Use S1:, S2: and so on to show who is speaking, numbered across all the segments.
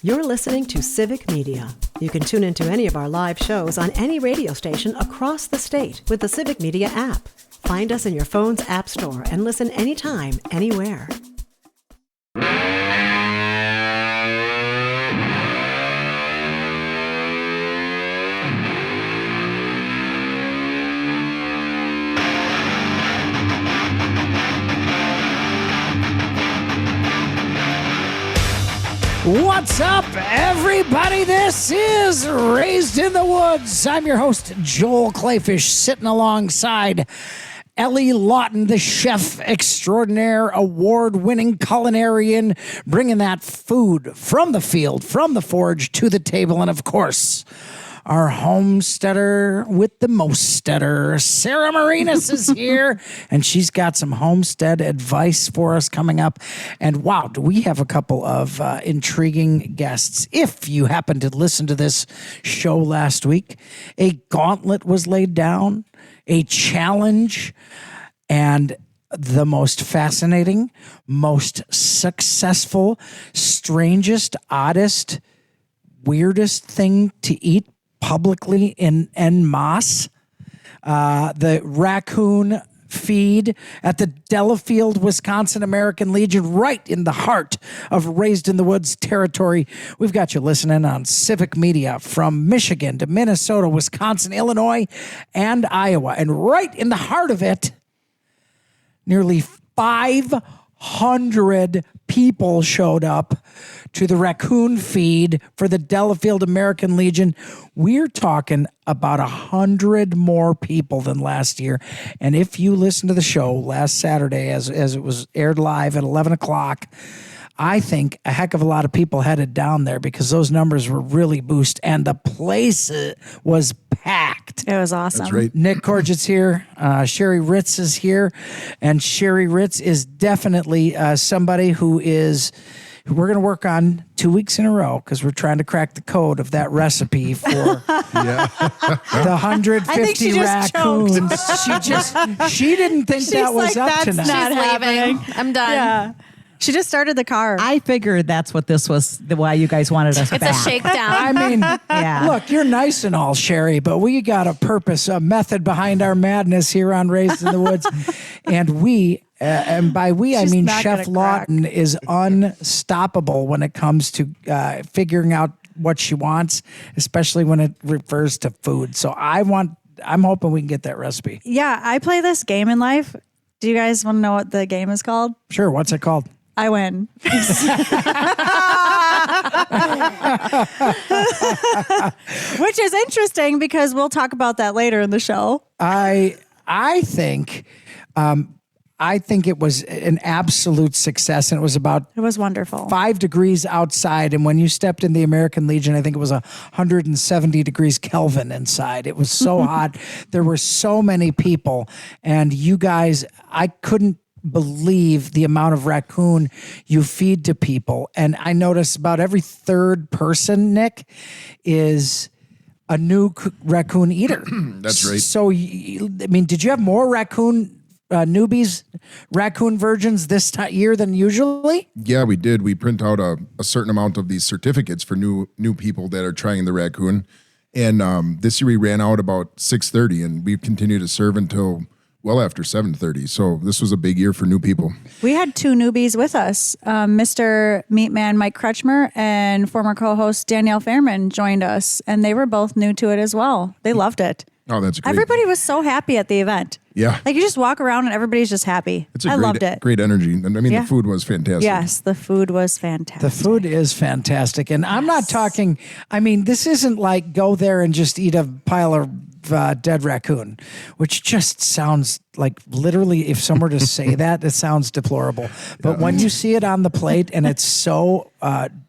S1: You're listening to Civic Media. You can tune into any of our live shows on any radio station across the state with the Civic Media app. Find us in your phone's app store and listen anytime, anywhere.
S2: What's up, everybody? This is Raised in the Woods. I'm your host, Joel Clayfish, sitting alongside Ellie Lawton, the chef extraordinaire, award-winning culinarian, bringing that food from the field, from the forge to the table, and of course, our homesteader with the moststeader, Sarah Marinas, is here, and she's got some homestead advice for us coming up. And wow, do we have a couple of intriguing guests. If you happen to listen to this show last week, a gauntlet was laid down, a challenge, and the most fascinating, most successful, strangest, oddest, weirdest thing to eat publicly en masse, the Raccoon feed at the Delafield, Wisconsin American Legion, right in the heart of Raised in the Woods territory. We've got you listening on Civic Media from Michigan to Minnesota, Wisconsin, Illinois, and Iowa. And right in the heart of it, nearly 500 people showed up to the Raccoon feed for the Delafield American Legion. We're talking about 100 more people than last year. And if you listen to the show last Saturday as it was aired live at 11 o'clock, I think a heck of a lot of people headed down there because those numbers were really boosted and the place was packed.
S3: It was awesome.
S4: That's right.
S2: Nick Corgett's here. Sherry Ritz is here. And Sherry Ritz is definitely somebody who we're going to work on 2 weeks in a row because we're trying to crack the code of that recipe for the 150 raccoons. She didn't think that was up tonight.
S3: Not happening. I'm done. Yeah. She just started the car.
S5: I figured that's what this was, why you guys wanted us back.
S3: It's a shakedown.
S2: I mean, Look, you're nice and all, Sherry, but we got a purpose, a method behind our madness here on Raised in the Woods. And and by we, I mean Chef Lawton is unstoppable when it comes to figuring out what she wants, especially when it refers to food. So I'm hoping we can get that recipe.
S3: Yeah, I play this game in life. Do you guys want to know what the game is called?
S2: Sure. What's it called?
S3: I win. Which is interesting because we'll talk about that later in the show.
S2: I think it was an absolute success, and it was
S3: wonderful.
S2: 5 degrees outside, and when you stepped in the American Legion, I think it was 170 degrees Kelvin inside. It was so hot. There were so many people, and you guys, I couldn't believe the amount of raccoon you feed to people. And I noticed about every third person, Nick, is a new raccoon eater.
S4: That's right.
S2: So, I mean, did you have more raccoon newbies, raccoon virgins this year than usually?
S4: Yeah, we did. We print out a certain amount of these certificates for new people that are trying the raccoon. And this year we ran out about 6:30, and we've continued to serve until well after 7:30. So this was a big year for new people.
S3: We had 2 newbies with us. Mr. Meatman Mike Kretschmer and former co-host Danielle Fairman joined us, and they were both new to it as well. They loved it.
S4: Oh, that's great.
S3: Everybody was so happy at the event.
S4: Yeah.
S3: Like you just walk around and everybody's just happy. Loved it.
S4: Great energy. And I mean, the food was fantastic.
S3: Yes, the food was fantastic.
S2: The food is fantastic. And I'm not talking, I mean, this isn't like go there and just eat a pile of dead raccoon, which just sounds like literally, if someone were to say that, it sounds deplorable. But when you see it on the plate and it's so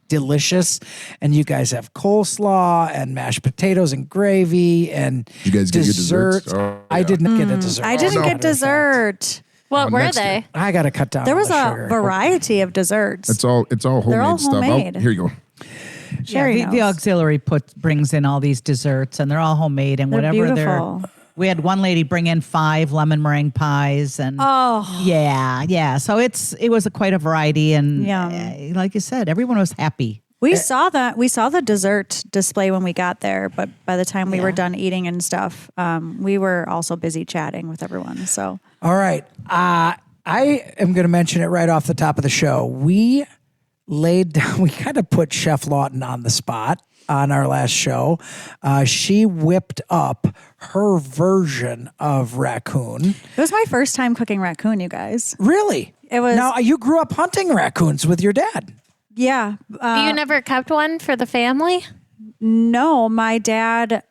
S2: delicious, and you guys have coleslaw and mashed potatoes and gravy and
S4: you guys get your desserts?
S2: I didn't get a dessert.
S3: I didn't get dessert.
S6: What were they?
S2: I got to cut down.
S3: There was
S2: on the
S3: a
S2: sugar.
S3: variety of desserts.
S4: It's all homemade
S3: They're all
S4: stuff.
S3: homemade.
S4: Here you go.
S5: Yeah, the auxiliary brings in all these desserts, and they're all homemade, and
S3: They're
S5: whatever
S3: beautiful.
S5: We had one lady bring in 5 lemon meringue pies, and yeah. So it was quite a variety, and like you said, everyone was happy.
S3: We saw the dessert display when we got there, but by the time we were done eating and stuff, we were also busy chatting with everyone. So,
S2: all right, I am going to mention it right off the top of the show. We kind of put Chef Lawton on the spot on our last show. She whipped up her version of Raccoon.
S3: It was my first time cooking raccoon, you guys.
S2: Really?
S3: It was.
S2: Now, you grew up hunting raccoons with your dad.
S3: Yeah.
S6: You never kept one for the family?
S3: No, my dad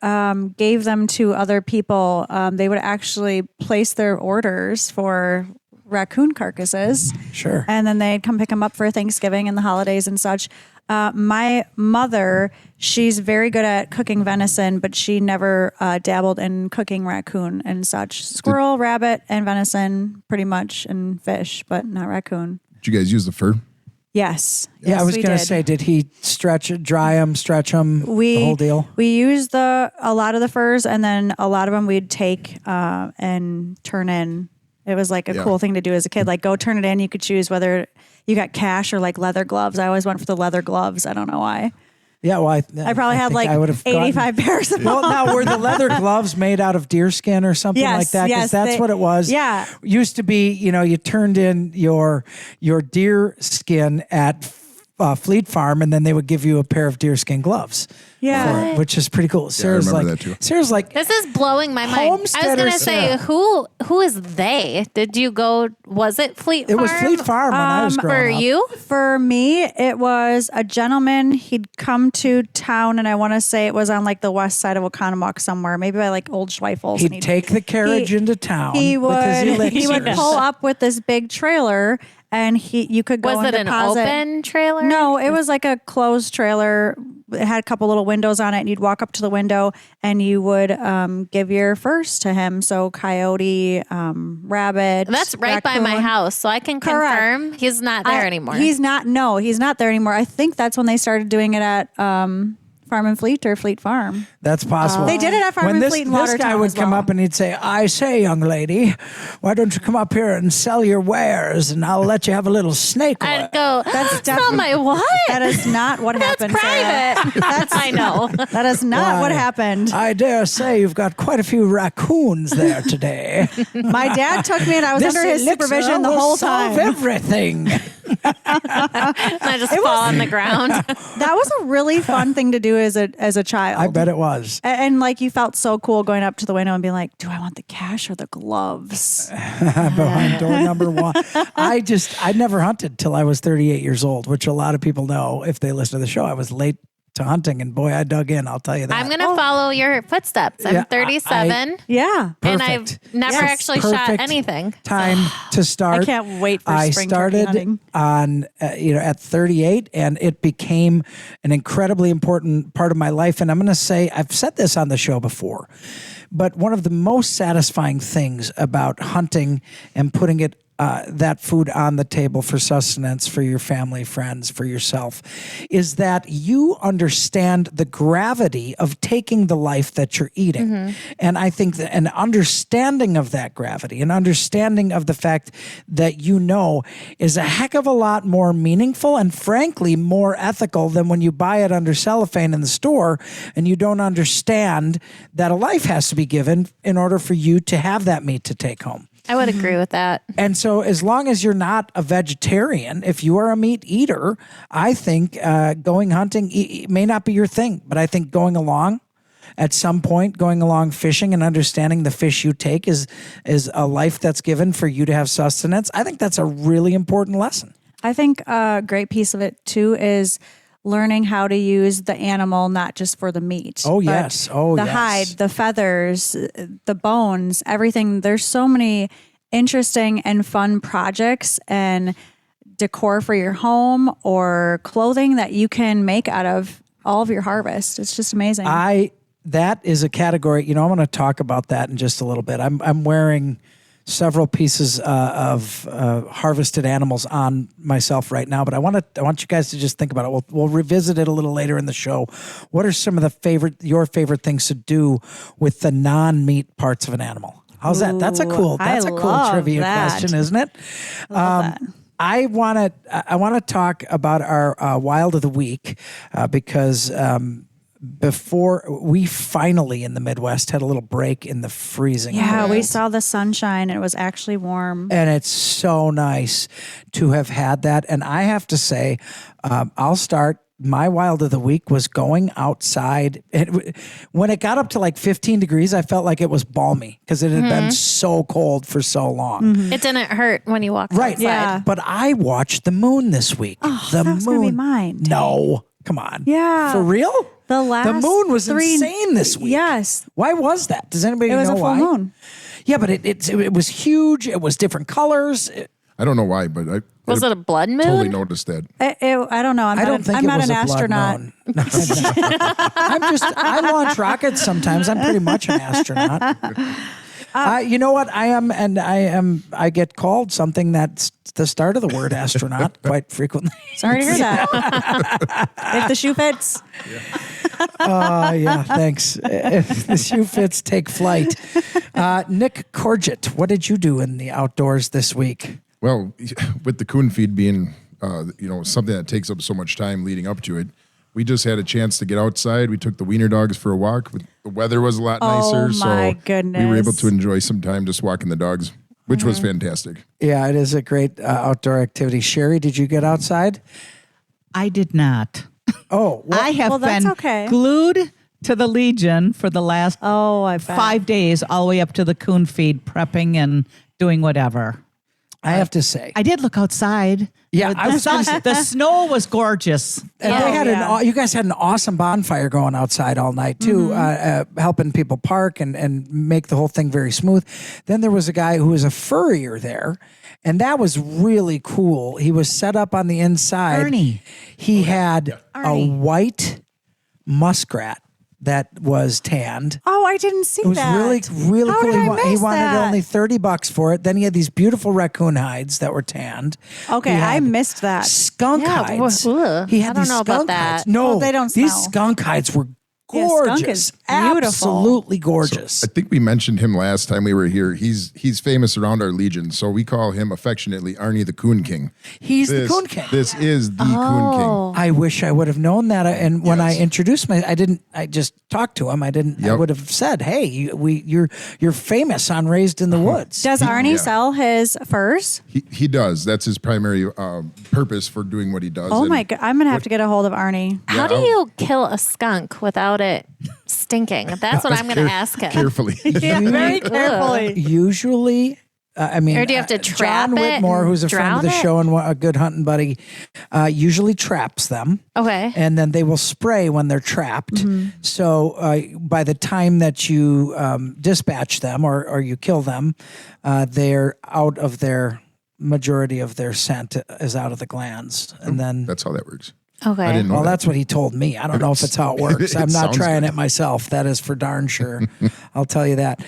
S3: gave them to other people. They would actually place their orders for raccoon carcasses.
S2: Sure.
S3: And then they'd come pick them up for Thanksgiving and the holidays and such. My mother, she's very good at cooking venison, but she never dabbled in cooking raccoon and such. Squirrel, rabbit, and venison pretty much, and fish, but not raccoon.
S4: Did you guys use the fur?
S3: Yes.
S2: Yeah, I was
S3: we
S2: going to
S3: did.
S2: say, did he dry them, stretch them, the whole deal?
S3: We used a lot of the furs, and then a lot of them we'd take and turn in. It was like a cool thing to do as a kid. Like, go turn it in. You could choose whether you got cash or like leather gloves. I always went for the leather gloves. I don't know why.
S2: Yeah, well,
S3: I probably had like 85 pairs of them.
S2: Well, now, were the leather gloves made out of deer skin or something like that? Because that's what it was.
S3: Yeah.
S2: Used to be, you turned in your deer skin at Fleet Farm, and then they would give you a pair of deerskin gloves.
S3: Yeah.
S2: Which is pretty cool. Sarah's
S4: remember
S2: like,
S4: that too.
S2: Sarah's like,
S6: This is blowing my mind. I was going to say, who is they? Did you go, was it Fleet Farm?
S2: It was Fleet Farm when I was growing
S6: For
S2: up.
S6: you?
S3: For me, it was a gentleman. He'd come to town, and I want to say it was on like the west side of Oconomowoc somewhere, maybe by like Old Schweifels.
S2: He'd take the carriage into town.
S3: He
S2: with his
S3: would. He would
S2: elixirs.
S3: pull up with this big trailer, and you could go.
S6: Was
S3: and
S6: it an
S3: deposit.
S6: open trailer?
S3: No, it was like a closed trailer. It had a couple little windows on it, and you'd walk up to the window, and you would give your furs to him. So coyote, rabbit.
S6: That's right by my
S3: raccoon.
S6: house, so I can
S3: Correct.
S6: confirm he's not there anymore.
S3: He's not. No, he's not there anymore. I think that's when they started doing it at Farm and Fleet or Fleet Farm.
S2: That's possible.
S3: They did it at Farm
S2: when
S3: and
S2: this,
S3: Fleet in
S2: this
S3: Watertown
S2: guy would
S3: as
S2: come
S3: well.
S2: up and he'd say, I say, young lady, why don't you come up here and sell your wares, and I'll let you have a little snake oil.
S6: I'd go,
S3: That's
S6: sell my what?
S3: That is not what
S6: That's
S3: happened. Sarah.
S6: private. I know.
S3: That is not what
S2: Why,
S3: happened.
S2: I dare say you've got quite a few raccoons there today.
S3: My dad took me, and I was
S2: This
S3: under his
S2: elixir
S3: supervision the
S2: will
S3: whole
S2: solve
S3: time.
S2: everything.
S6: And I just fall on the ground.
S3: That was a really fun thing to do as a child.
S2: I bet it was.
S3: And like, you felt so cool going up to the window and being like, do I want the cash or the gloves?
S2: Behind door number one. I never hunted till I was 38 years old, which a lot of people know if they listen to the show. I was late to hunting, and boy, I dug in. I'll tell you that.
S6: I'm going to follow your footsteps. I'm
S2: Yeah,
S6: 37.
S3: Yeah.
S6: And
S2: Perfect.
S6: I've never
S2: Yes,
S6: actually shot
S2: perfect
S6: anything.
S2: Time to start.
S3: I can't wait for
S2: I
S3: spring turkey
S2: started
S3: hunting.
S2: on, at 38, and it became an incredibly important part of my life. And I'm going to say, I've said this on the show before, but one of the most satisfying things about hunting and putting it that food on the table for sustenance, for your family, friends, for yourself, is that you understand the gravity of taking the life that you're eating.
S3: Mm-hmm.
S2: And I think that an understanding of that gravity, an understanding of the fact that is a heck of a lot more meaningful and frankly more ethical than when you buy it under cellophane in the store and you don't understand that a life has to be given in order for you to have that meat to take home.
S6: I would agree with that.
S2: And so as long as you're not a vegetarian, if you are a meat eater, I think going hunting may not be your thing, but I think going along at some point, going along fishing and understanding the fish you take is a life that's given for you to have sustenance. I think that's a really important lesson.
S3: I think a great piece of it too is learning how to use the animal, not just for the meat.
S2: Oh,
S3: but
S2: yes. Oh,
S3: the
S2: yes.
S3: hide, the feathers, the bones, everything. There's so many interesting and fun projects and decor for your home or clothing that you can make out of all of your harvest. It's just amazing.
S2: That is a category, I'm going to talk about that in just a little bit. I'm wearing several pieces of harvested animals on myself right now, but I want you guys to just think about it. We'll revisit it a little later in the show. What are some of your favorite things to do with the non-meat parts of an animal? How's that? That's a cool
S3: I
S2: trivia
S3: love that.
S2: question, isn't it?
S3: Love that.
S2: I want to talk about our wild of the week because before we finally in the Midwest had a little break in the freezing.
S3: Yeah, we
S2: cold.
S3: saw the sunshine. And it was actually warm.
S2: And it's so nice to have had that. And I have to say, I'll start. My wild of the week was going outside. When it got up to like 15 degrees, I felt like it was balmy because it had been so cold for so long.
S6: It didn't hurt when you walked
S2: Right.
S6: outside.
S3: Yeah.
S2: But I watched the moon this week.
S3: Oh,
S2: the
S3: that was
S2: moon.
S3: gonna be mine.
S2: No. Come on.
S3: Yeah.
S2: For real?
S3: The
S2: moon was insane this week.
S3: Yes.
S2: Why was that? Does anybody know why?
S3: It was a full moon.
S2: Yeah, but it was huge. It was different colors.
S4: I don't know why, but I
S6: Was it a blood moon?
S4: totally noticed that.
S3: I don't know.
S2: I don't think
S3: I'm
S2: it
S3: not
S2: was
S3: an
S2: a blood
S3: astronaut.
S2: moon. I launch rockets sometimes. I'm pretty much an astronaut. You know what? I get called something that's the start of the word astronaut quite frequently.
S3: Sorry to hear that. If the shoe fits.
S2: Yeah, thanks. If the shoe fits, take flight. Nick Corgett, what did you do in the outdoors this week?
S4: Well, with the coon feed being, something that takes up so much time leading up to it, we just had a chance to get outside. We took the wiener dogs for a walk. The weather was a lot nicer,
S3: my
S4: so
S3: goodness.
S4: we were able to enjoy some time just walking the dogs, which was fantastic.
S2: Yeah, it is a great outdoor activity. Sherry, did you get outside?
S5: I did not.
S2: Oh,
S5: I have
S3: that's
S5: been
S3: okay.
S5: glued to the Legion for the last
S3: I bet.
S5: 5 days, all the way up to the coon feed, prepping and doing whatever.
S2: I have to say.
S5: I did look outside.
S2: Yeah, I was gonna
S5: The snow was gorgeous.
S2: And they had you guys had an awesome bonfire going outside all night too, helping people park and make the whole thing very smooth. Then there was a guy who was a furrier there, and that was really cool. He was set up on the inside.
S5: Ernie.
S2: He had a white muskrat that was tanned.
S3: Oh, I didn't see
S2: It was
S3: that.
S2: really
S3: How
S2: cool.
S3: did I
S2: He
S3: miss
S2: wanted
S3: that?
S2: only $30 for it. Then he had these beautiful raccoon hides that were tanned.
S3: Okay,
S2: He
S3: I
S2: had
S3: missed that.
S2: skunk
S6: Yeah,
S2: hides.
S6: ugh.
S2: He had
S6: I don't
S2: these
S6: know about
S2: skunk
S6: that.
S2: hides. No,
S3: Well, they don't
S2: these
S3: smell.
S2: skunk hides were
S3: Yeah, skunk
S2: gorgeous,
S3: is beautiful.
S2: absolutely gorgeous.
S4: I think we mentioned him last time we were here. He's famous around our Legion, so we call him affectionately Arnie the Coon King.
S2: He's the Coon King.
S4: This is the Coon King.
S2: I wish I would have known that. And when I introduced I just talked to him. I
S4: Yep.
S2: would have said, "Hey, you're famous on Raised in the Woods."
S3: Does Arnie sell his furs?
S4: He does. That's his primary purpose for doing what he does.
S3: Oh
S4: And
S3: my God. I'm going to have to get a hold of Arnie.
S6: How do you kill a skunk without it stinking? That's what I'm going to ask him.
S4: Carefully.
S3: Yeah, very carefully.
S2: Usually, I mean,
S6: Or do you have to trap
S2: John
S6: it
S2: Whitmore,
S6: and
S2: who's a friend of the
S6: drown it?
S2: show and a good hunting buddy, usually traps them.
S6: Okay.
S2: And then they will spray when they're trapped. So by the time that you dispatch them or you kill them, they're out of majority of their scent is out of the glands. And then,
S4: That's how that works.
S6: Okay.
S4: I didn't know
S2: well,
S4: that.
S2: that's what he told me. I don't know if it's how it works. I'm not
S4: sounds
S2: trying
S4: good.
S2: it myself. That is for darn sure. I'll tell you that.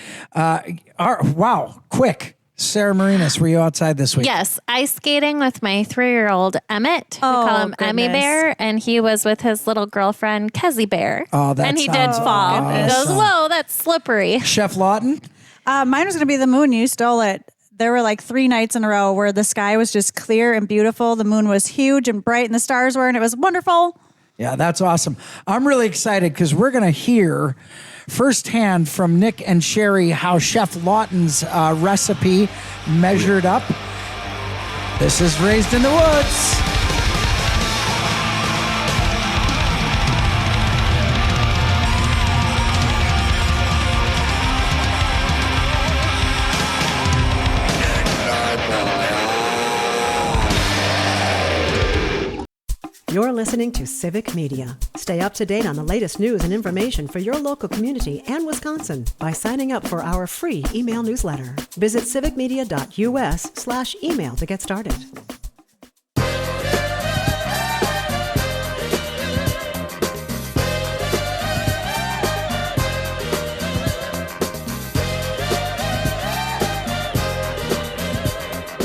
S2: Wow, quick. Sarah Marinas, were you outside this week?
S6: Yes, ice skating with my 3-year-old Emmett. We
S3: Oh,
S6: call him Emmy
S3: goodness.
S6: Bear, and he was with his little girlfriend Kezzy Bear.
S2: Oh, that
S6: and he did
S2: sounds
S6: fall. He goes,
S2: awesome.
S6: "Whoa, that's slippery."
S2: Chef Lawton?
S3: Mine was going to be the moon. You stole it. There were like 3 nights in a row where the sky was just clear and beautiful. The moon was huge and bright, and the stars were, and it was wonderful.
S2: Yeah, that's awesome. I'm really excited because we're going to hear firsthand from Nick and Sherry how Chef Lawton's recipe measured up. This is Raised in the Woods.
S1: You're listening to Civic Media. Stay up to date on the latest news and information for your local community and Wisconsin by signing up for our free email newsletter. Visit civicmedia.us/email to get started.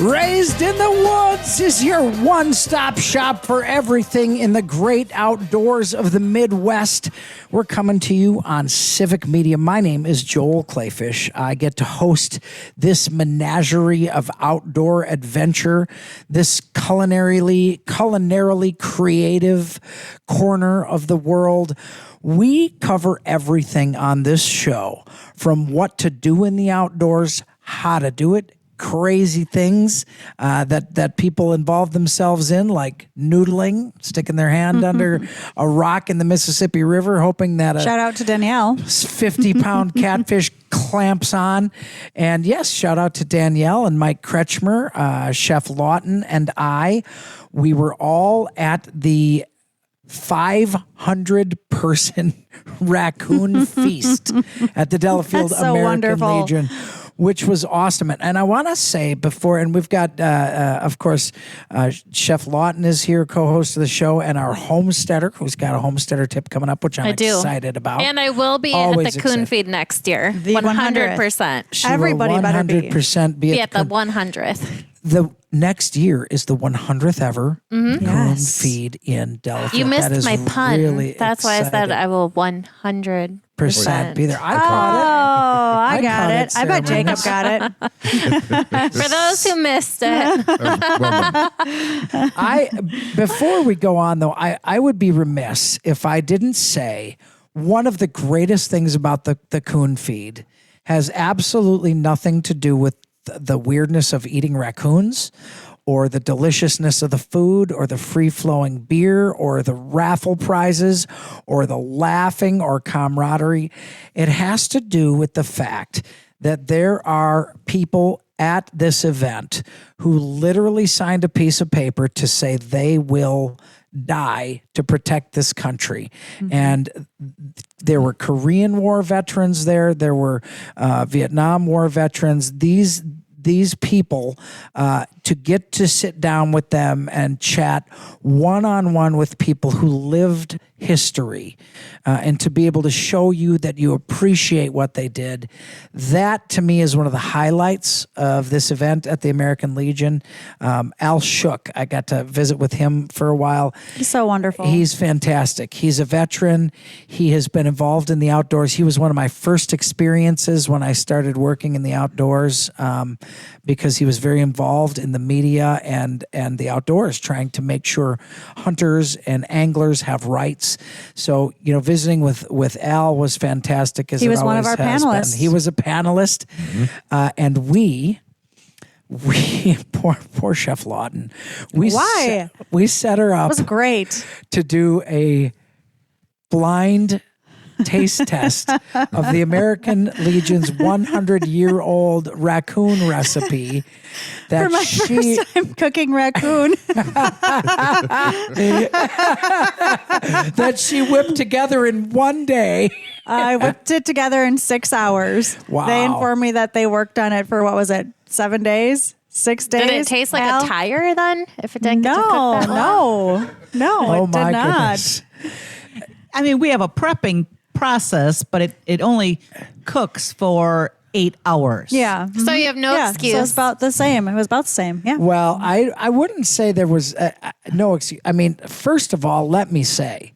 S2: Raised in the Woods is your one-stop shop for everything in the great outdoors of the Midwest. We're coming to you on Civic Media. My name is Joel Clayfish. I get to host this menagerie of outdoor adventure, this culinarily creative corner of the world. We cover everything on this show, from what to do in the outdoors, how to do it, crazy things that people involve themselves in, like noodling, sticking their hand under a rock in the Mississippi River, hoping that
S3: shout out to Danielle,
S2: 50-pound catfish clamps on. And yes, shout out to Danielle and Mike Kretschmer, Chef Lawton, and I. We were all at the 500-person Raccoon Feast at the Delafield
S3: so
S2: American
S3: wonderful.
S2: Legion, which was awesome. And I want to say before, and we've got, of course, Chef Lawton is here, co-host of the show, and our homesteader, who's got a homesteader tip coming up, which I'm excited about.
S6: And I will be
S2: Always
S6: at the Coon
S2: excited.
S6: Feed next year.
S3: The
S6: 100%.
S2: She
S3: Everybody
S2: will
S3: better be.
S2: 100% be
S6: Be at the 100th.
S2: The next year is the 100th ever Coon
S3: Yes.
S2: Feed in Delafield.
S6: You
S2: That is
S6: missed my pun.
S2: really
S6: That's why I said
S2: exciting.
S6: I will 100%
S2: be there. I
S3: Oh,
S2: caught
S3: I got
S2: caught
S3: it.
S2: it,
S3: I bet
S2: Sarah
S3: Jacob got it.
S6: For those who missed it.
S2: Before we go on, though, I would be remiss if I didn't say one of the greatest things about the Coon Feed has absolutely nothing to do with the weirdness of eating raccoons, or the deliciousness of the food, or the free-flowing beer, or the raffle prizes, or the laughing or camaraderie. It has to do with the fact that there are people at this event who literally signed a piece of paper to say they will die to protect this country. And there were Korean War veterans there. There were Vietnam War veterans. These people, to get to sit down with them and chat one-on-one with people who lived history, and to be able to show you that you appreciate what they did, that to me is one of the highlights of this event at the American Legion. Al Shook, I got to visit with him for a while.
S3: He's so wonderful.
S2: He's fantastic. He's a veteran. He has been involved in the outdoors. He was one of my first experiences when I started working in the outdoors, because he was very involved in the media and the outdoors, trying to make sure hunters and anglers have rights. So, visiting with Al was fantastic. As
S3: He
S2: it
S3: was one of
S2: always
S3: our
S2: has
S3: panelists.
S2: been. He was a panelist, and we poor Chef Lawton.
S3: Why?
S2: We set her
S3: It
S2: up
S3: was great.
S2: to do a blind taste test of the American Legion's 100-year-old raccoon recipe that
S3: For my first time cooking raccoon.
S2: that she whipped together in one day.
S3: I whipped it together in 6 hours.
S2: Wow.
S3: They informed me that they worked on it for, 7 days? 6 days?
S6: Did it taste like
S3: Al?
S6: a tire then? If it didn't get to cook that long?
S3: No,
S2: Oh
S3: it did
S2: my
S3: not.
S2: goodness.
S5: I mean, we have a prepping process, but it only cooks for 8 hours.
S3: Yeah.
S6: So you have no
S3: yeah,
S6: excuse.
S3: So it's about the same. It was about the same. Yeah.
S2: Well, I wouldn't say there was no excuse. I mean, first of all, let me say,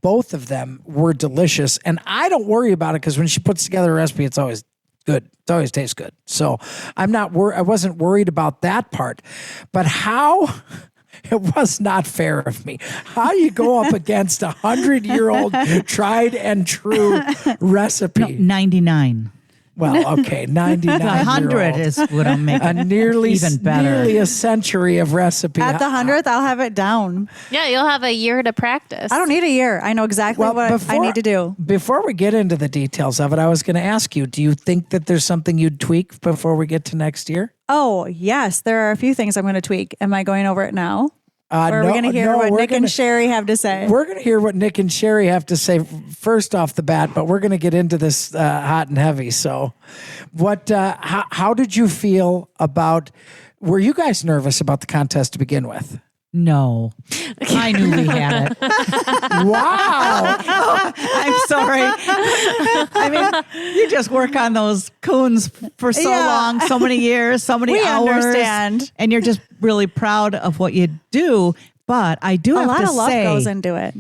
S2: both of them were delicious, and I don't worry about it because when she puts together a recipe, it's always good. It always tastes good. So I wasn't worried about that part. But how? It was not fair of me. How you go up against 100-year-old tried and true recipe?
S5: 99.
S2: Well, okay, 99.
S5: 100 is what I'm making.
S2: A nearly
S5: even better.
S2: nearly a century of recipe.
S3: At the 100th, I'll have it down.
S6: Yeah, you'll have a year to practice.
S3: I don't need a year. I know exactly what I need to do.
S2: Before we get into the details of it, I was going to ask you, do you think that there's something you'd tweak before we get to next year?
S3: Oh, yes. There are a few things I'm going to tweak. Am I going over it now? Or are we going to hear what Nick and Sherry have to say?
S2: We're going to hear what Nick and Sherry have to say first off the bat, but we're going to get into this hot and heavy. So how did you feel about, were you guys nervous about the contest to begin with?
S5: No, I knew we had it.
S2: Wow.
S5: I'm sorry. I mean, you just work on those coons for so long, so many years, so many
S3: We
S5: hours.
S3: understand.
S5: And you're just really proud of what you do. But I do
S3: A
S5: have
S3: lot
S5: to
S3: of love
S5: say,
S3: goes into it.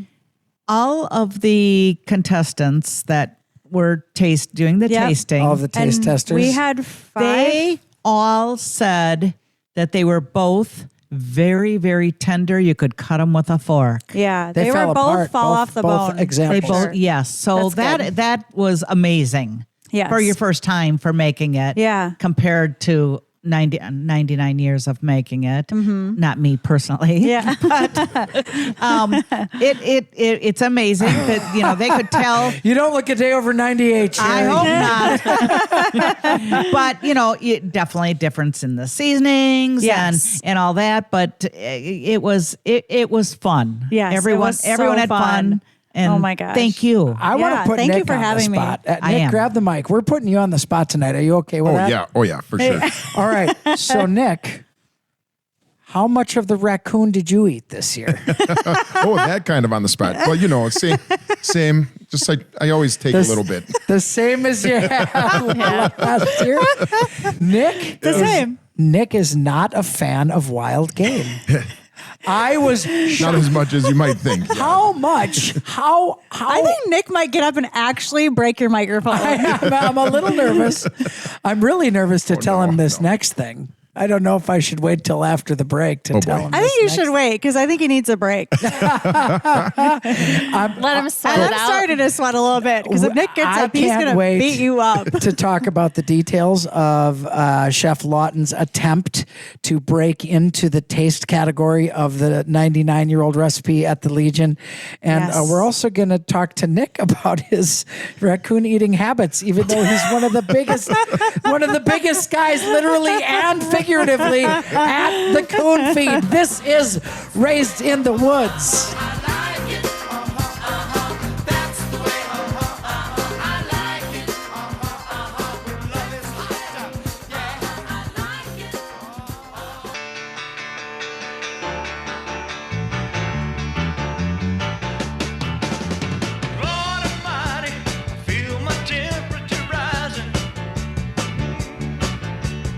S5: all of the contestants that were doing the
S3: Yep.
S5: tasting,
S2: All of the taste
S3: And
S2: testers.
S3: we had 5.
S5: they all said that they were both very, very tender. You could cut them with a fork.
S3: Yeah,
S2: They
S3: they
S2: fell
S3: were both
S2: apart,
S3: fall
S2: both-
S3: off the
S2: both
S3: bone.
S2: examples.
S5: They
S3: for
S5: both,
S3: sure.
S5: yes. So
S3: That's good.
S5: that was amazing.
S3: Yes.
S5: For your first time for making it.
S3: Yeah.
S5: Compared to 99 years of making it. Not me personally.
S3: Yeah.
S5: It's amazing that they could tell.
S2: You don't look a day over 98, Sherry.
S5: I hope not. But definitely a difference in the seasonings
S3: Yes.
S5: and all that. But it was fun.
S3: Yes, it
S5: everyone
S3: was so
S5: had fun. And
S3: Oh my gosh.
S5: thank you.
S2: I want
S3: Yeah,
S2: to put
S3: thank you
S2: Nick
S3: for
S2: on
S3: having
S2: the
S3: me.
S2: spot.
S5: I
S2: Nick,
S5: am.
S2: grab the mic. We're putting you on the spot tonight. Are you okay with that?
S4: Oh yeah, for sure.
S2: All right. So, Nick, how much of the raccoon did you eat this year?
S4: Oh, that kind of on the spot. Well, same. Just like I always take a little bit.
S2: The same as you had last year. Nick is not a fan of wild game. I was
S4: Not as much as you might think. Yeah.
S2: how much? How?
S3: I think Nick might get up and actually break your microphone.
S2: I'm a little nervous. I'm really nervous to tell him this
S4: no.
S2: next thing. I don't know if I should wait till after the break to tell
S4: boy.
S2: him.
S3: I think you should wait because I think he needs a break.
S6: Let him sweat
S3: And
S6: it
S3: I'm
S6: out.
S3: starting to sweat a little bit because if Nick gets
S2: I
S3: up, he's
S2: can't
S3: going to
S2: wait
S3: beat you up.
S2: to talk about the details of Chef Lawton's attempt to break into the taste category of the 99-year-old recipe at the Legion. And
S3: Yes.
S2: we're also going to talk to Nick about his raccoon eating habits, even though he's one of the biggest guys, literally and figuratively, at the coon feed. This is Raised in the Woods.
S7: Lord Almighty, I feel my temperature rising.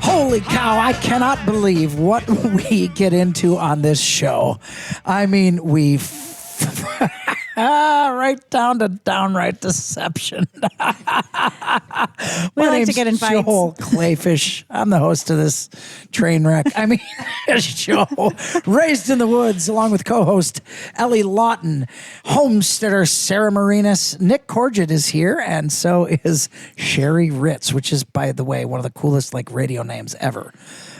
S2: Holy cow, I cannot believe what we get into on this show. I mean, right down to downright deception.
S3: We like to get in fights.
S2: Joel Clayfish. I'm the host of this train wreck. I mean, show Raised in the Woods, along with co-host Ellie Lawton, homesteader Sarah Marinas. Nick Corgett is here, and so is Sherry Ritz, which is, by the way, one of the coolest radio names ever.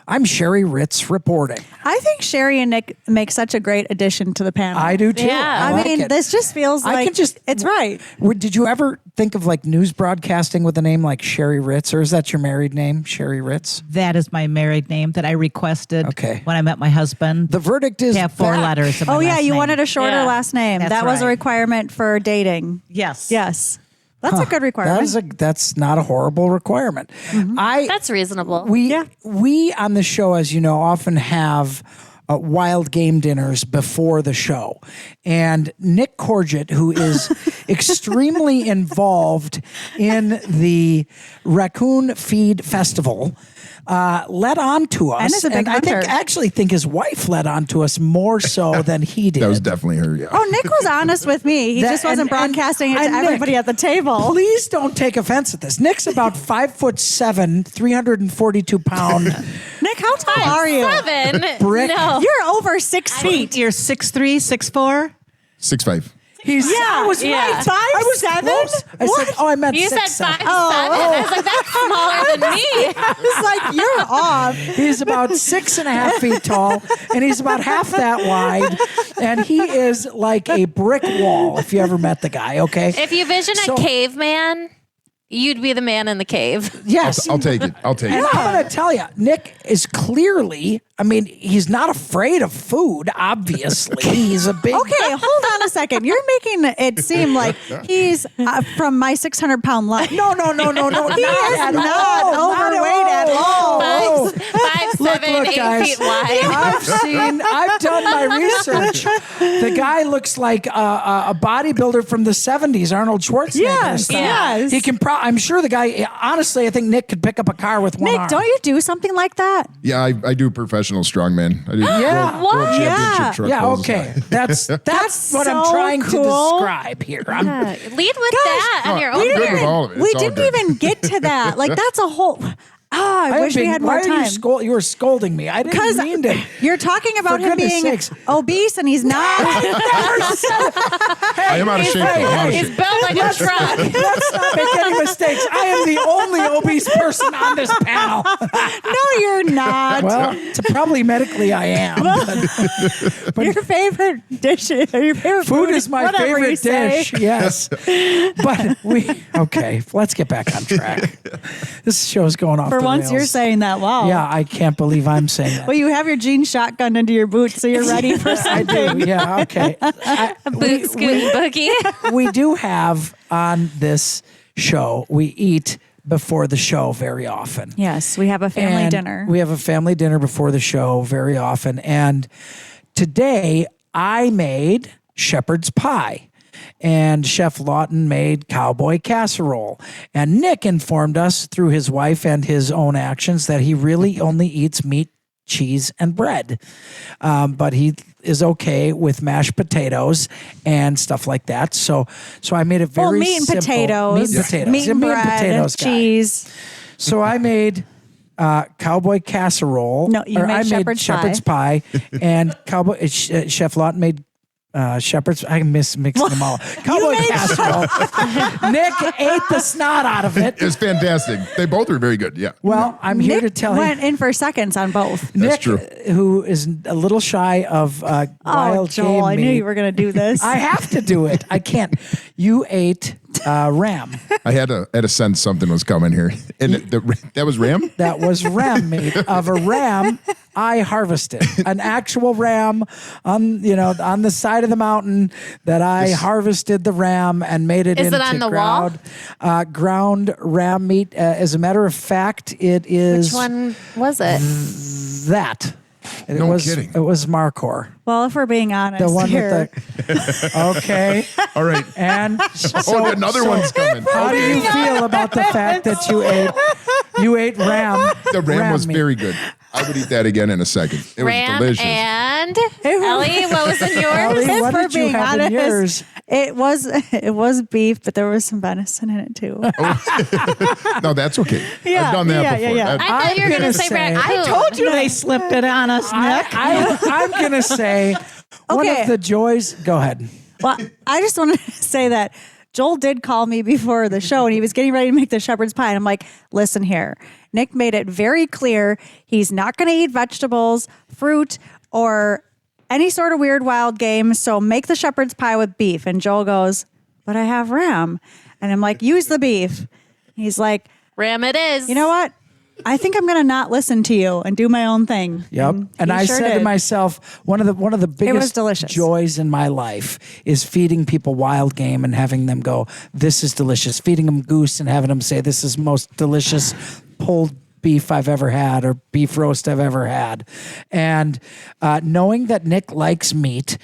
S2: I'm Sherry Ritz reporting.
S3: I think Sherry and Nick make such a great addition to the panel.
S2: I do too.
S6: Yeah.
S3: I
S2: like
S3: mean,
S2: it.
S3: this just feels
S2: I
S3: like
S2: can just-
S3: it's right.
S2: Did you ever think of news broadcasting with a name like Sherry Ritz, or is that your married name, Sherry Ritz?
S5: That is my married name that I requested
S2: Okay.
S5: when I met my husband.
S2: The verdict is
S5: to have 4
S2: back.
S5: letters in my
S3: Oh yeah,
S5: last
S3: you
S5: name.
S3: wanted a shorter
S6: Yeah.
S3: last name.
S5: That's
S3: That was a
S5: right.
S3: requirement for dating.
S5: Yes.
S3: Yes. That's a good requirement.
S2: That's not a horrible requirement.
S6: That's reasonable.
S2: We on the show, as you know, often have wild game dinners before the show. And Nick Corgett, who is extremely involved in the Raccoon Feed Festival, led on to us.
S3: And is a big
S2: I
S3: hunter.
S2: actually think his wife led on to us more so than he did.
S4: That was definitely her. Yeah.
S3: Oh, Nick was honest with me. He
S2: That-
S3: just wasn't
S2: and-
S3: broadcasting it to
S2: and Nick,
S3: everybody at the table.
S2: Please don't take offense at this. Nick's about 5'7", 342 pound.
S3: Nick, how tall are you?
S6: 7.
S2: Brick.
S6: No.
S3: You're over 6 feet.
S5: You're 6'3", 6'4".
S4: 6'5".
S2: He's. I was
S6: Yeah.
S2: right. I was
S3: 5'7"?
S2: close. I said, I meant
S6: You said
S2: 6'7".
S6: 5'7". I was like, that's smaller than me.
S3: It's like you're off.
S2: He's about 6.5 feet tall, and he's about half that wide, and he is like a brick wall. If you ever met the guy, okay?
S6: If you vision
S2: So-
S6: a caveman, you'd be the man in the cave.
S2: Yes.
S4: I'll take it. I'll take
S2: And
S4: it.
S2: I'm going to tell you, Nick is clearly I mean, he's not afraid of food, obviously. He's a big...
S3: Okay, hold on a second. You're making it seem like he's from my 600-pound life.
S2: No.
S3: He is not overweight at all.
S6: 5'7", 8 feet wide.
S2: I've done my research. The guy looks like a bodybuilder from the 70s, Arnold Schwarzenegger.
S3: Yes,
S2: style.
S3: yes.
S2: He can I'm sure the guy, honestly, I think Nick could pick up a car with one
S3: Nick,
S2: arm.
S3: don't you do something like that?
S4: Yeah, I do professional strongman. I do
S2: Yeah.
S4: world championship
S3: Yeah.
S4: truck
S2: Yeah,
S4: pulls.
S2: okay. That's what I'm
S3: so
S2: trying to
S3: cool.
S2: describe here.
S6: Lead with that on your
S4: I'm
S6: own.
S4: good with all of it.
S3: We
S4: It's all
S3: didn't
S4: good.
S3: even get to that. Like, that's a whole... I wish we had more time.
S2: You were scolding me. I didn't mean to.
S3: You're talking about
S2: For
S3: him
S2: goodness
S3: being
S2: sakes.
S3: obese and he's not.
S4: I am out of shape. though. I'm out of
S6: He's
S4: shape.
S6: built like a truck.
S2: Let's not make any mistakes. I am the only obese person on this panel.
S3: No, you're not.
S2: Well, probably medically I am. But
S3: your favorite dish, your favorite
S2: food is my
S3: whatever you
S2: favorite
S3: say.
S2: dish. Yes. But okay, let's get back on track. This show's going off
S3: For
S2: the
S3: once,
S2: rails.
S3: you're saying that. Wow.
S2: Yeah, I can't believe I'm saying that.
S3: Well, you have your jean shotgun into your boots, so you're ready for
S2: I
S3: something.
S2: do. Yeah, okay.
S6: Boot scooting boogie.
S2: We do have on this show, we eat before the show very often.
S3: Yes, we have a family
S2: And
S3: dinner.
S2: We have a family dinner before the show very often. And today I made shepherd's pie. And Chef Lawton made cowboy casserole. And Nick informed us through his wife and his own actions that he really only eats meat, cheese, and bread. But he is okay with mashed potatoes and stuff like that. So I made it very
S3: meat and
S2: simple.
S3: potatoes.
S2: Meat and potatoes.
S3: Meat
S2: Yeah,
S3: and bread,
S2: potatoes guy.
S3: cheese.
S2: So I made cowboy casserole.
S3: No, you
S2: or
S3: made
S2: I
S3: shepherd's
S2: shepherd's pie. And cowboy Chef Lawton made shepherd's. I mixing them all. Cowboy
S3: made
S2: casserole. Nick ate the snot out of it.
S4: It was fantastic. They both were very good. Yeah.
S2: Well, I'm here to
S3: Nick
S2: tell
S3: went
S2: you.
S3: in for seconds on both.
S2: Nick,
S4: true.
S2: who is a little shy of
S3: Oh,
S2: wild
S3: Joel,
S2: game
S3: I knew
S2: meat.
S3: you were going to do this.
S2: I have to do it. I can't. You ate ram.
S4: I had to sense something was coming here, and that was ram.
S2: That was ram meat. Of a ram I harvested. An actual ram on the side of the mountain that I harvested the ram and made it
S6: Is it
S2: into
S6: on the wall?
S2: ground ram meat. As a matter of fact, it is
S6: Which one was it?
S2: that.
S4: No kidding.
S2: It was Marcor.
S3: Well, if we're being honest
S2: The one
S3: here,
S2: with the okay.
S4: All right.
S2: And
S4: Another one's coming.
S2: How do you feel about the fact that you ate ram?
S4: The ram was
S2: meat?
S4: very good. I would eat that again in a second. It
S6: Ram
S4: was delicious.
S6: and Ellie, what was in
S2: Ellie,
S6: yours?
S2: what
S3: if we're
S2: did you
S3: being
S2: have in
S3: honest,
S2: yours?
S3: it was beef, but there was some venison in it too.
S4: No, that's okay.
S3: Yeah,
S4: I've done that
S3: yeah,
S4: before.
S3: yeah, yeah.
S6: I thought you were
S2: I'm
S6: going
S2: gonna
S6: to say
S2: say-
S6: raccoon.
S5: I told you they slipped it on us, Nick.
S2: I'm gonna say one
S3: Okay.
S2: of the joys. Go ahead.
S3: Well, I just wanted to say that Joel did call me before the show and he was getting ready to make the shepherd's pie. And I'm like, listen here. Nick made it very clear he's not going to eat vegetables, fruit, or any sort of weird wild game. So make the shepherd's pie with beef. And Joel goes, but I have ram. And I'm like, use the beef. He's like,
S6: Ram it is.
S3: you know what? I think I'm going to not listen to you and do my own thing.
S2: Yep. And
S3: he
S2: I
S3: sure
S2: said to
S3: did.
S2: myself, one of the biggest
S3: delicious.
S2: joys in my life is feeding people wild game and having them go, this is delicious. Feeding them goose and having them say, this is most delicious pulled beef I've ever had or beef roast I've ever had. And knowing that Nick likes meat,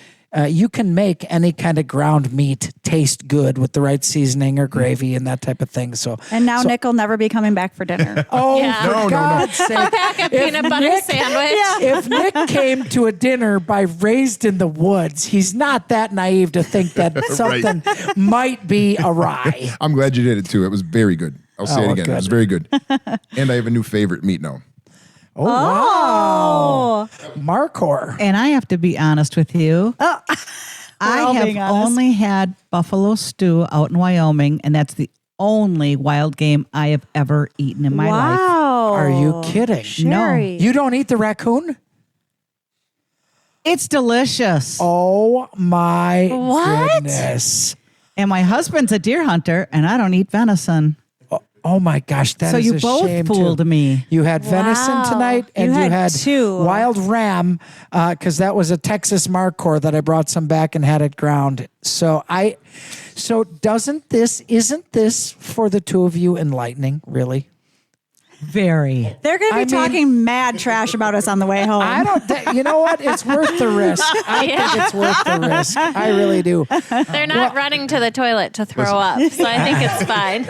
S2: you can make any kind of ground meat taste good with the right seasoning or gravy and that type of thing. So
S3: And now Nick will never be coming back for dinner.
S2: oh,
S6: Yeah.
S2: for
S4: No, no, no.
S2: God's sake.
S6: Pack a peanut butter
S2: Nick-
S6: sandwich.
S2: If Nick came to a dinner by Raised in the Woods, he's not that naive to think that something might be awry.
S4: I'm glad you did it too. It was very good. I'll say it again.
S2: good.
S4: It was very good. And I have a new favorite meat now.
S2: Oh, wow.
S3: Oh,
S2: Marcor.
S5: And I have to be honest with you.
S3: all
S5: I have
S3: being honest.
S5: only had buffalo stew out in Wyoming, and that's the only wild game I have ever eaten in my life.
S3: wow.
S2: Are you kidding?
S3: Sherry.
S2: You don't eat the raccoon?
S5: It's delicious.
S2: Oh, my
S6: What?
S2: goodness.
S5: And my husband's a deer hunter, and I don't eat venison.
S2: Oh my gosh, that
S5: So
S2: is
S5: you
S2: a
S5: both
S2: shame,
S5: fooled
S2: too.
S5: me.
S2: You had venison tonight, and
S3: You
S2: you
S3: had
S2: had
S3: two.
S2: wild ram, because that was a Texas Markhor that I brought some back and had it ground. So isn't this for the two of you enlightening? Really?
S5: Very.
S3: They're going to be
S2: I mean-
S3: talking mad trash about us on the way home.
S2: I don't. You know what? It's worth the risk. I think it's worth the risk. I really do.
S6: They're not running to the toilet to throw up, so I think it's fine.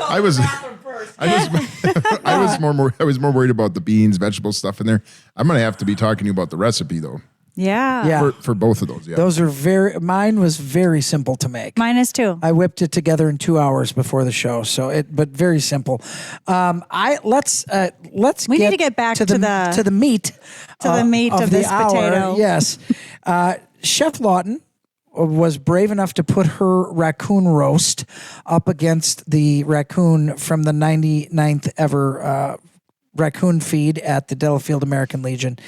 S4: I was more worried about the beans, vegetable stuff in there. I'm gonna have to be talking to you about the recipe though.
S3: Yeah.
S2: Yeah.
S4: For both of those. Yeah.
S2: Those are mine was very simple to make.
S3: Mine is too.
S2: I whipped it together in 2 hours before the show, but very simple. Let's
S3: We need to get back to the
S2: meat
S3: to the meat of
S2: the
S3: this
S2: hour.
S3: potato.
S2: Yes, Chef Lawton was brave enough to put her raccoon roast up against the raccoon from the 99th ever raccoon feed at the Delafield American Legion.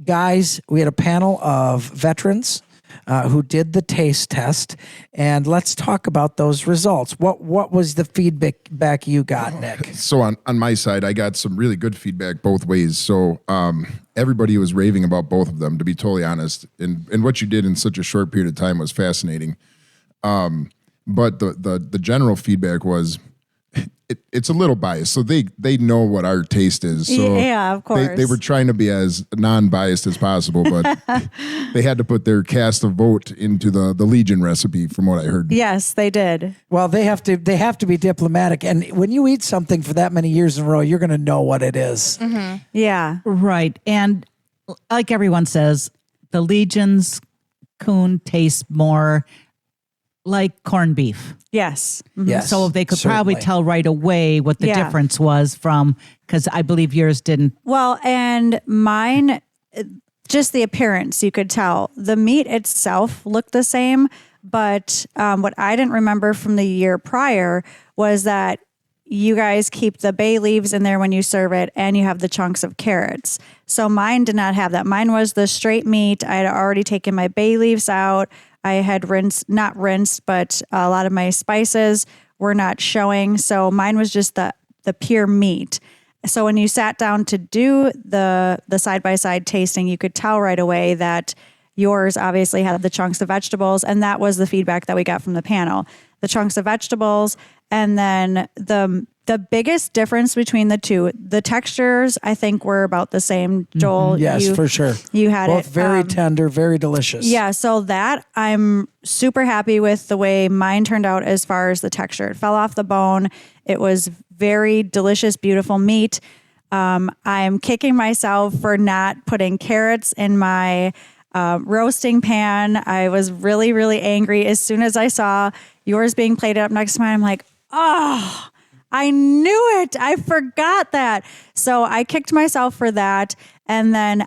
S2: Guys, we had a panel of veterans who did the taste test, and let's talk about those results. What was the feedback you got, Nick?
S4: So on my side, I got some really good feedback both ways. So everybody was raving about both of them, to be totally honest. And what you did in such a short period of time was fascinating. But the general feedback was it's a little biased. So they know what our taste is. So
S3: Yeah, of course.
S4: They were trying to be as non-biased as possible, but they had to put their cast of vote into the Legion recipe, from what I heard.
S3: Yes, they did.
S2: Well, they have to be diplomatic, and when you eat something for that many years in a row, you're going to know what it is.
S3: Yeah.
S5: Right. And like everyone says, the Legion's coon tastes more like corned beef.
S3: Yes.
S2: Yes,
S5: So they could probably
S2: certainly.
S5: tell right away what the
S3: Yeah.
S5: difference was from, because I believe yours didn't.
S3: Well, and mine, just the appearance, you could tell. The meat itself looked the same, but what I didn't remember from the year prior was that you guys keep the bay leaves in there when you serve it, and you have the chunks of carrots. So mine did not have that. Mine was the straight meat. I had already taken my bay leaves out. I had not rinsed, but a lot of my spices were not showing. So mine was just the pure meat. So when you sat down to do the side-by-side tasting, you could tell right away that yours obviously had the chunks of vegetables, and that was the feedback that we got from the panel. The chunks of vegetables, and then the biggest difference between the two, the textures, I think, were about the same. Joel,
S2: Yes, for sure.
S3: You had
S2: both
S3: it
S2: very tender, very delicious.
S3: Yeah, so that I'm super happy with the way mine turned out as far as the texture. It fell off the bone. It was very delicious, beautiful meat. I'm kicking myself for not putting carrots in my roasting pan. I was really, really angry. As soon as I saw yours being plated up next to mine, I'm like, oh, I knew it. I forgot that. So I kicked myself for that. And then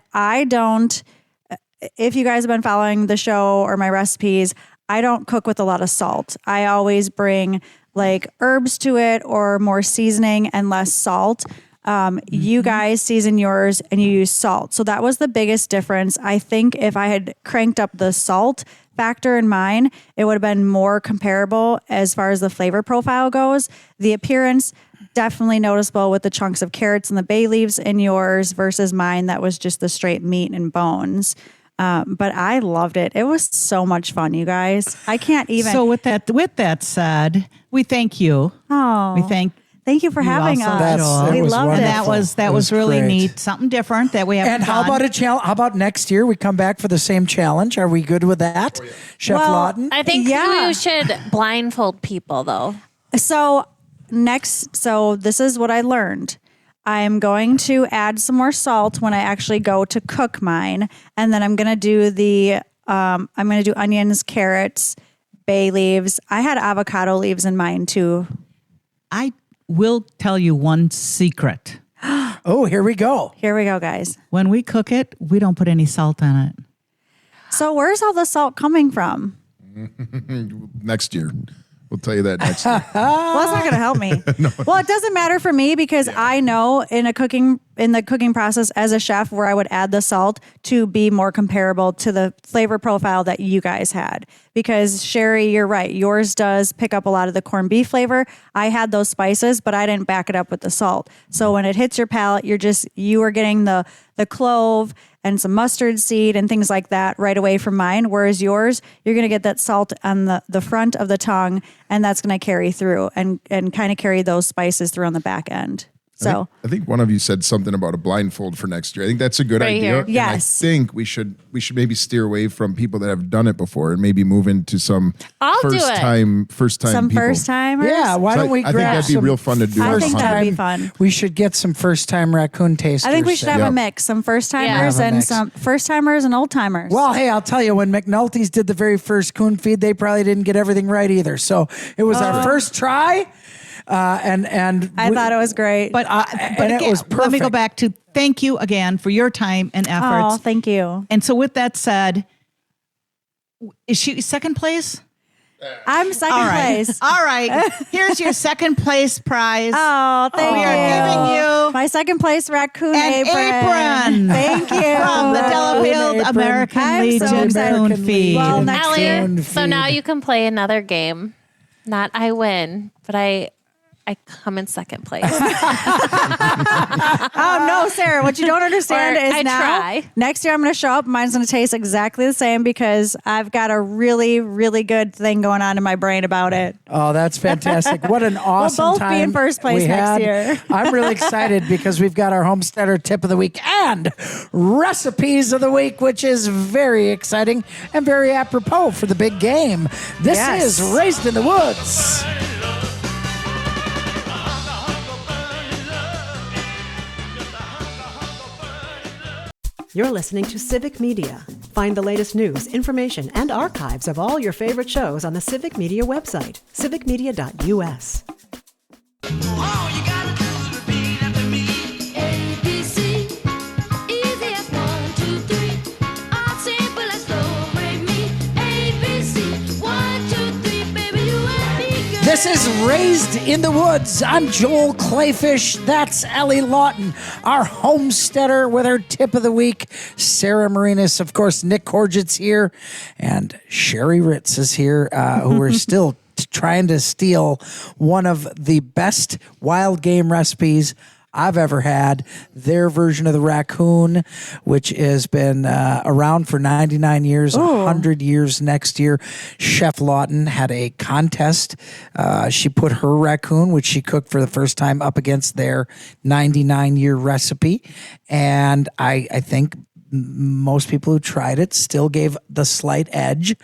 S3: if you guys have been following the show or my recipes, I don't cook with a lot of salt. I always bring like herbs to it or more seasoning and less salt. You guys season yours and you use salt. So that was the biggest difference. I think if I had cranked up the salt factor in mine, it would have been more comparable as far as the flavor profile goes. The appearance, definitely noticeable with the chunks of carrots and the bay leaves in yours versus mine that was just the straight meat and bones. But I loved it. It was so much fun, you guys. I can't even.
S5: So with that said, we thank you.
S3: Oh,
S5: We thank
S3: thank you for having
S5: also,
S3: us.
S5: Joel.
S3: We
S2: was
S3: loved
S2: wonderful.
S3: it.
S5: that was
S2: It was
S5: really
S2: great.
S5: neat. Something different that we haven't
S2: And how
S5: done.
S2: about a challenge? How about next year we come back for the same challenge? Are we good with that, Chef
S3: Well,
S2: Lawton?
S6: I think
S3: Yeah.
S6: you should blindfold people, though.
S3: So this is what I learned. I'm going to add some more salt when I actually go to cook mine, and then I'm going to do onions, carrots, bay leaves. I had avocado leaves in mine too.
S5: I will tell you one secret.
S2: Oh, here we go.
S3: Here we go, guys.
S5: When we cook it, we don't put any salt on it.
S3: So where's all the salt coming from?
S4: Next year, We'll tell you that next year.
S3: Well, it's not going to help me. Well, it doesn't matter for me because I know in the cooking process as a chef where I would add the salt to be more comparable to the flavor profile that you guys had. Because Sherry, you're right. Yours does pick up a lot of the corned beef flavor. I had those spices, but I didn't back it up with the salt. So when it hits your palate, you are getting the clove and some mustard seed and things like that right away from mine. Whereas yours, you're going to get that salt on the front of the tongue, and that's going to carry through and kind of carry those spices through on the back end. So
S4: I think one of you said something about a blindfold for next year. I think that's a good
S6: Right
S4: idea.
S6: here.
S4: And
S3: Yes.
S4: I think we should maybe steer away from people that have done it before and maybe move into some
S6: I'll do
S4: first
S6: it.
S4: time
S3: some
S4: people.
S3: first timers.
S2: Yeah, why
S4: So
S2: don't we
S4: I think
S2: grab
S4: that'd be
S2: some
S4: real fun to do.
S3: I
S4: on
S3: think
S4: the
S3: that'd
S4: hunt.
S3: be fun.
S2: We should get some first-time raccoon tasters.
S3: I think we should have
S4: Yeah.
S3: a mix, some first timers
S2: Have a
S3: and
S2: mix.
S3: some first timers and old timers.
S2: Well, hey, I'll tell you, when McNulty's did the very first coon feed, they probably didn't get everything right either. So it was our first try, and
S3: I thought it was great.
S5: But
S2: and it
S5: again,
S2: was
S5: let me go
S2: perfect.
S5: back to thank you again for your time and
S3: oh,
S5: efforts.
S3: thank you.
S5: And so with that said, is she second place?
S3: I'm second
S5: All right.
S3: place.
S5: All right. Here's your second place prize.
S3: Oh, thank
S5: we
S3: you.
S5: are giving you
S3: My second place raccoon
S5: an
S3: apron.
S5: apron.
S3: Thank you.
S5: from the Delafield
S2: apron.
S5: American
S3: I'm so
S5: Legion
S3: excited.
S5: Coon Feed.
S3: Well, next
S6: Allie,
S3: year.
S6: so now you can play another game. Not I win, but I come in second place.
S3: Oh no, Sarah! What you don't understand
S6: Or
S3: is
S6: I
S3: now
S6: try.
S3: next year I'm going to show up. Mine's going to taste exactly the same because I've got a really, really good thing going on in my brain about it.
S2: Oh, that's fantastic. What an awesome
S3: both be
S2: time
S3: in first place
S2: we
S3: next
S2: had.
S3: year.
S2: I'm really excited because we've got our homesteader tip of the week and recipes of the week, which is very exciting and very apropos for the big game. This
S3: Yes.
S2: is Raised in the Woods.
S1: You're listening to Civic Media. Find the latest news, information, and archives of all your favorite shows on the Civic Media website, civicmedia.us.
S7: All you gotta do is repeat after me.
S8: ABC, easy as 1, 2, 3. All simple as slow, break me. ABC, 1, 2, 3, baby, you and me, girl.
S2: This is Raised in the Woods. I'm Joel Clayfish. That's Ellie Lawton, our homesteader with her tip of the week. Sarah Marinas, of course, Nick Corget's here, and Sherry Ritz is here, who are still trying to steal one of the best wild game recipes I've ever had, their version of the raccoon, which has been around for 99 years, 100 years next year. Chef Lawton had a contest. She put her raccoon, which she cooked for the first time, up against their 99-year recipe. And I think most people who tried it still gave the slight edge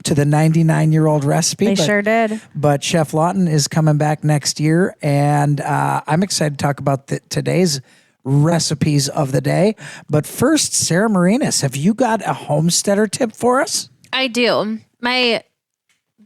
S2: to the 99-year-old recipe.
S3: They sure did.
S2: But Chef Lawton is coming back next year, and I'm excited to talk about today's recipes of the day. But first, Sarah Marinas, have you got a homesteader tip for us?
S6: I do.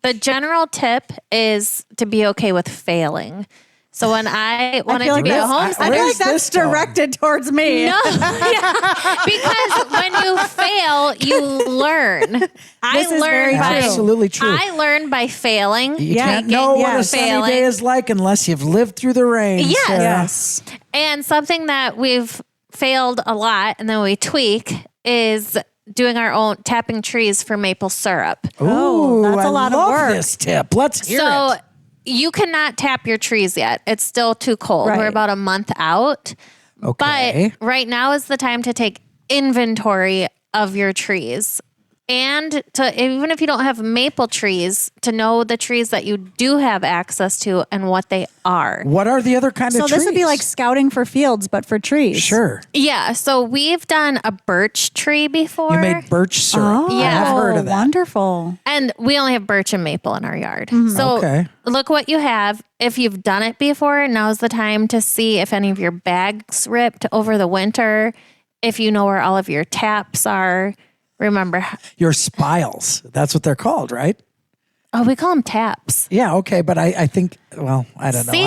S6: The general tip is to be okay with failing. So when I wanted to be a homesteader,
S3: I feel like
S2: Where's
S3: that's
S2: this going?
S3: directed towards me.
S6: no, yeah. Because when you fail, you learn. I
S3: This is
S6: learned
S3: very
S6: by
S3: true.
S2: Absolutely true.
S6: I learned by failing.
S2: You
S3: Yeah,
S2: can't know what
S3: yeah,
S2: a sunny
S6: failing.
S2: day is like unless you've lived through the rain.
S6: Yes.
S2: Sarah.
S3: Yes.
S6: And something that we've failed a lot and then we tweak is doing our own tapping trees for maple syrup.
S3: Oh, that's
S2: I
S3: a lot of
S2: love
S3: work.
S2: this tip. Let's hear
S6: So
S2: it.
S6: you cannot tap your trees yet. It's still too cold.
S3: Right.
S6: We're about a month out.
S2: Okay.
S6: But right now is the time to take inventory of your trees. And to, even if you don't have maple trees, to know the trees that you do have access to and what they are.
S2: What are the other kind
S3: So
S2: of trees?
S3: this would be like scouting for fields, but for trees.
S2: Sure.
S6: Yeah, so we've done a birch tree before.
S2: You made birch syrup.
S3: Oh,
S6: Yeah.
S2: I've heard of that.
S3: Wonderful.
S6: And we only have birch and maple in our yard. So
S2: Okay.
S6: look what you have. If you've done it before, now's the time to see if any of your bags ripped over the winter, if you know where all of your taps are. Remember,
S2: Your spiles. That's what they're called, right?
S6: oh, we call them taps.
S2: Yeah, okay, but I think, well, I don't know.
S6: See?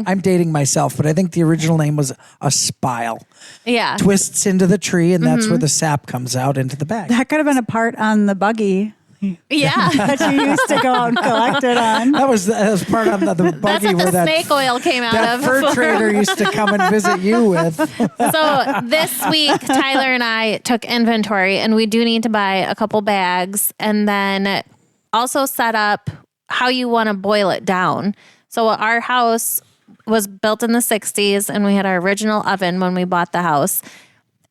S2: I'm dating myself, but I think the original name was a spile.
S6: Yeah.
S2: Twists into the tree, and that's where the sap comes out into the bag.
S3: That could have been a part on the buggy.
S6: Yeah.
S3: that you used to go out and collect it on.
S2: That was part of the
S6: That's
S2: buggy
S6: what
S2: where
S6: the
S2: that,
S6: snake oil came out
S2: that
S6: of.
S2: fur trader used to come and visit you with.
S6: So this week, Tyler and I took inventory, and we do need to buy a couple bags, and then also set up how you want to boil it down. So our house was built in the 60s, and we had our original oven when we bought the house,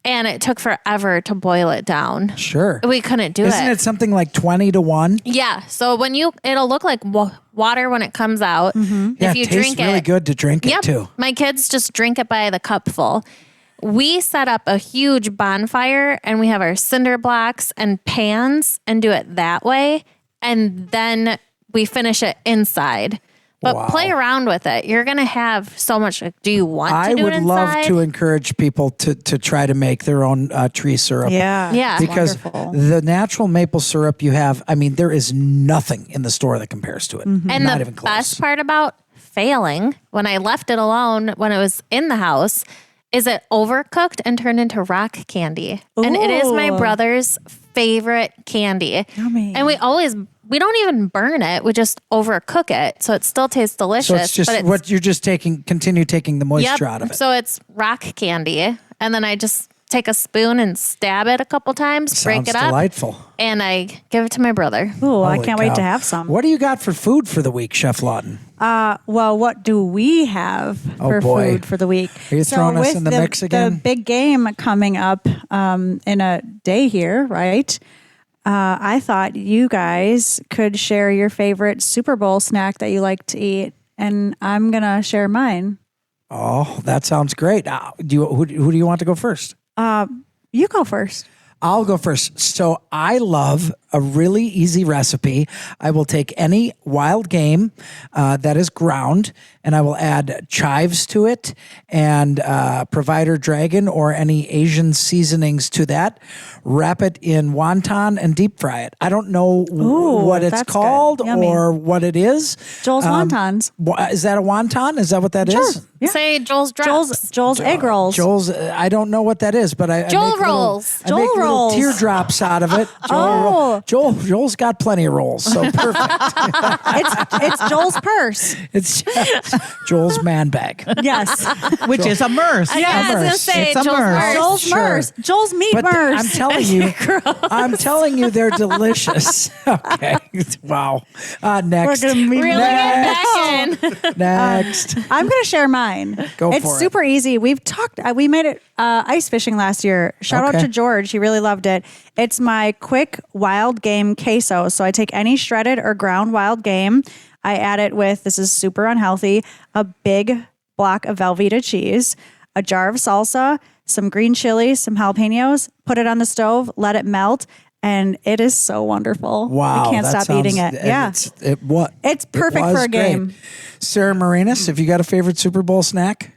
S6: and it took forever to boil it down.
S2: Sure.
S6: We couldn't do
S2: Isn't it something like 20 to 1?
S6: Yeah. So when it'll look like water when it comes out.
S2: Yeah,
S6: If you
S2: it tastes
S6: drink
S2: really
S6: it,
S2: good to drink it
S6: Yep.
S2: too.
S6: My kids just drink it by the cupful. We set up a huge bonfire, and we have our cinder blocks and pans and do it that way. And then we finish it inside. But
S2: Wow.
S6: play around with it. You're going to have so much. Do you want
S2: I
S6: to do
S2: would
S6: it
S2: love
S6: inside?
S2: to encourage people to try to make their own tree syrup.
S3: Yeah.
S6: Yeah.
S2: Because
S3: Wonderful.
S2: the natural maple syrup you have, I mean, there is nothing in the store that compares to it.
S6: And
S2: Not
S6: the
S2: even close.
S6: best part about failing, when I left it alone when it was in the house, is it overcooked and turned into rock candy. And it is my
S3: Ooh.
S6: brother's favorite candy.
S3: Yummy.
S6: And we don't even burn it. We just overcook it. So it still tastes delicious.
S2: So it's just
S6: but
S2: what you're just continue taking the moisture
S6: Yep.
S2: out of it.
S6: So it's rock candy. And then I just take a spoon and stab it a couple times, break
S2: Sounds
S6: it up,
S2: delightful.
S6: and I give it to my brother.
S3: Ooh, I
S2: Holy
S3: can't wait
S2: cow.
S3: to have some.
S2: What do you got for food for the week, Chef Lawton?
S3: Well, what do we have for
S2: boy.
S3: food for the week?
S2: Are you throwing us
S3: with
S2: in the mix again?
S3: The big game coming up in a day here, right? I thought you guys could share your favorite Super Bowl snack that you like to eat, and I'm gonna share mine.
S2: Oh, that sounds great. Who do you want to go first?
S3: You go first.
S2: I'll go first. So I love a really easy recipe. I will take any wild game that is ground, and I will add chives to it and Provider Dragon or any Asian seasonings to that. Wrap it in wonton and deep fry it. I don't know what it's
S3: that's good.
S2: called
S3: Yummy.
S2: or what it is.
S3: Joel's wontons.
S2: Is that a wonton? Is that what that is?
S3: Yeah.
S6: Say Joel's drops.
S3: Joel's egg rolls.
S2: Joel's, I don't know what that is, but I
S6: Joel
S2: make little-
S6: rolls.
S2: I
S3: Joel
S2: make little
S3: rolls.
S2: teardrops out of it. Joel's got plenty of rolls, so perfect.
S3: it's Joel's purse.
S2: It's Joel's man bag.
S3: Yes.
S5: Which is a merce.
S6: Yeah, I was gonna say
S5: It's a
S6: Joel's
S5: merce.
S6: merce.
S3: Joel's
S2: Sure.
S3: Mers. Joel's meat
S2: But
S3: Mers.
S2: I'm telling you, they're delicious. Okay, wow. Next,
S3: We're gonna meet
S6: Really
S2: Next.
S6: get back in.
S2: next.
S3: I'm going to share mine.
S2: Go
S3: it's
S2: for it.
S3: super easy. We've talked, we made it ice fishing last year. Shout out
S2: Okay.
S3: to George. He really loved it. It's my quick wild game queso. So I take any shredded or ground wild game. I add it with, this is super unhealthy, a big block of Velveeta cheese, a jar of salsa, some green chilies, some jalapenos, put it on the stove, let it melt. And it is so wonderful.
S2: Wow,
S3: I can't
S2: that
S3: stop eating
S2: sounds-
S3: it. Yeah. It's perfect
S2: was
S3: for a game.
S2: great. Sarah Marinas, have you got a favorite Super Bowl snack?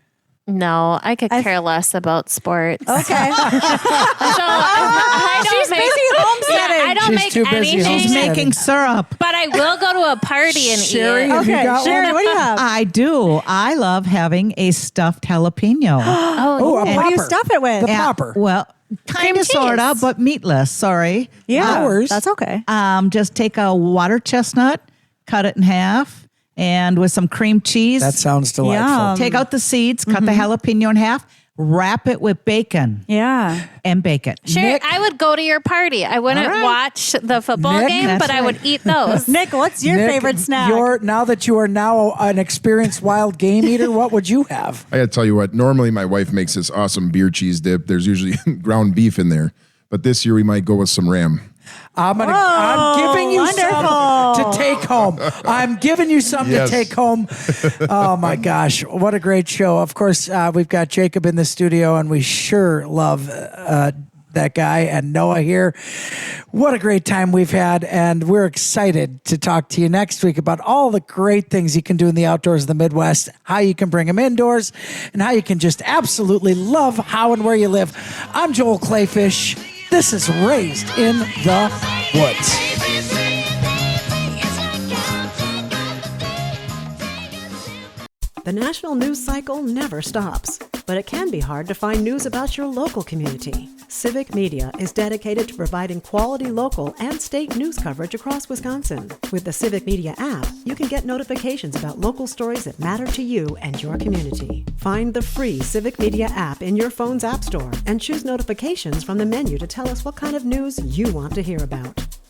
S6: No, I could care less about sports.
S3: Okay.
S6: So I don't
S3: She's busy homesteading.
S6: I don't
S2: She's
S6: make
S2: too busy
S6: anything.
S5: She's
S2: homesteading.
S5: making syrup.
S6: But I will go to a party and
S2: Sherry,
S6: eat.
S2: have you
S3: Okay,
S2: got
S3: Sherry,
S2: one?
S3: what do you have?
S5: I do. I love having a stuffed jalapeno.
S2: Oh, a
S3: What do you
S2: popper.
S3: stuff it with?
S2: The popper.
S5: Well, kind of, sort of,
S6: cheese.
S5: but meatless. Sorry.
S3: Yeah,
S2: Hours.
S3: that's okay.
S5: Just take a water chestnut, cut it in half, and with some cream cheese.
S2: That sounds delightful.
S3: Yum.
S5: Take out the seeds, cut the jalapeno in half, wrap it with bacon,
S3: Yeah.
S5: and bake it.
S6: Sure,
S2: Nick?
S6: I would go to your party. I wouldn't
S5: All right.
S6: watch the football
S2: Nick?
S6: game,
S5: That's
S6: but I would
S5: right.
S6: eat those.
S3: Nick, what's your
S2: Nick,
S3: favorite snack?
S2: Now that you are now an experienced wild game eater, what would you have?
S4: I got to tell you what, normally my wife makes this awesome beer cheese dip. There's usually ground beef in there. But this year we might go with some ram.
S2: I'm giving you some to take home. I'm giving you some
S4: Yes.
S2: to take home. Oh my gosh, what a great show! Of course, we've got Jacob in the studio, and we sure love that guy, and Noah here. What a great time we've had, and we're excited to talk to you next week about all the great things you can do in the outdoors of the Midwest, how you can bring them indoors, and how you can just absolutely love how and where you live. I'm Joel Clayfish. This is Raised in the Woods.
S1: The national news cycle never stops. But but it can be hard to find news about your local community. Civic Media is dedicated to providing quality local and state news coverage across Wisconsin. With the Civic Media app, you can get notifications about local stories that matter to you and your community. Find the free Civic Media app in your phone's app store and choose notifications from the menu to tell us what kind of news you want to hear about.